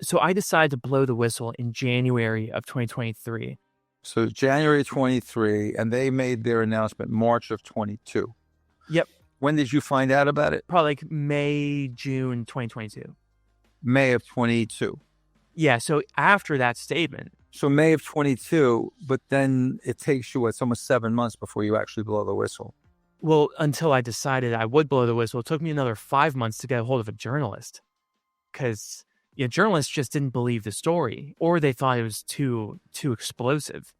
So I decided to blow the whistle in January of 2023. So January 23, and they made their announcement March of 22. Yep. When did you find out about it? Probably like May, June 2022. May of 22. Yeah, so after that statement. So May of 22, but then it takes you, it's almost 7 months before you actually blow the whistle. Well, until I decided I would blow the whistle, it took me another 5 months to get a hold of a journalist. Because journalists just didn't believe the story, or they thought it was too explosive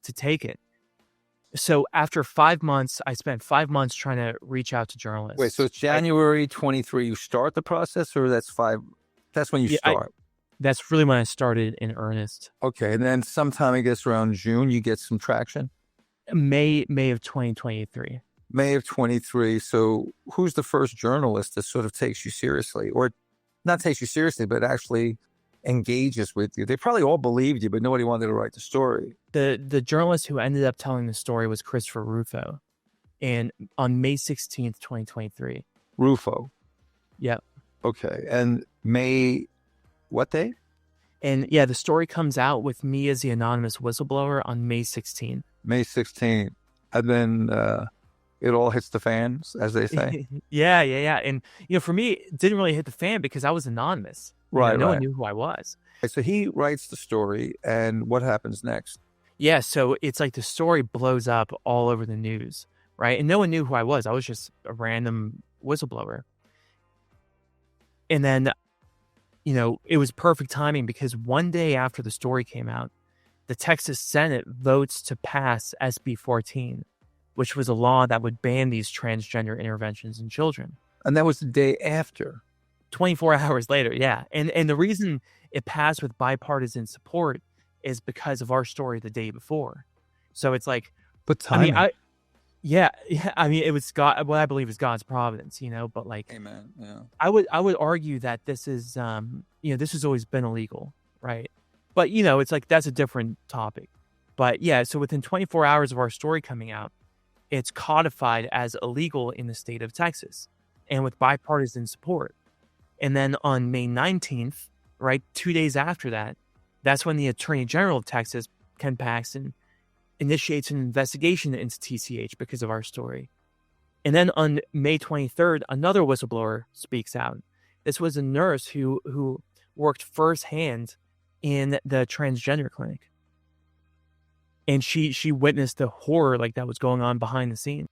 to take it. So after 5 months, I spent 5 months trying to reach out to journalists. Wait, so it's January 23, you start the process, or that's when you start? That's really when I started in earnest. Okay, and then sometime, I guess, around June, you get some traction? May of 2023. May of 23. So who's the first journalist that sort of takes you seriously? Or not takes you seriously, but actually engages with you? They probably all believed you, but nobody wanted to write the story. The journalist who ended up telling the story was Christopher Rufo. And on May 16th, 2023. Rufo? Yep. Okay, and May... what day? And yeah, the story comes out with me as the anonymous whistleblower on May 16th. May 16th. And then it all hits the fans, as they say. Yeah. And, for me, it didn't really hit the fan because I was anonymous. Right, no one knew who I was. So he writes the story, and what happens next? Yeah, so it's like the story blows up all over the news, right? And no one knew who I was. I was just a random whistleblower. And then it was perfect timing because one day after the story came out, the Texas Senate votes to pass SB 14, which was a law that would ban these transgender interventions in children. And that was the day after. 24 hours later, yeah. And the reason it passed with bipartisan support is because of our story the day before. So it's like... But timing. It was God. What I believe is God's providence, but like, amen. Yeah. I would argue that this is, this has always been illegal, right? But it's like that's a different topic. But yeah, so within 24 hours of our story coming out, it's codified as illegal in the state of Texas, and with bipartisan support. And then on May 19th, right, 2 days after that, that's when the Attorney General of Texas, Ken Paxton, initiates an investigation into TCH because of our story. And then on May 23rd, another whistleblower speaks out. This was a nurse who worked firsthand in the transgender clinic. And she witnessed the horror like that was going on behind the scenes.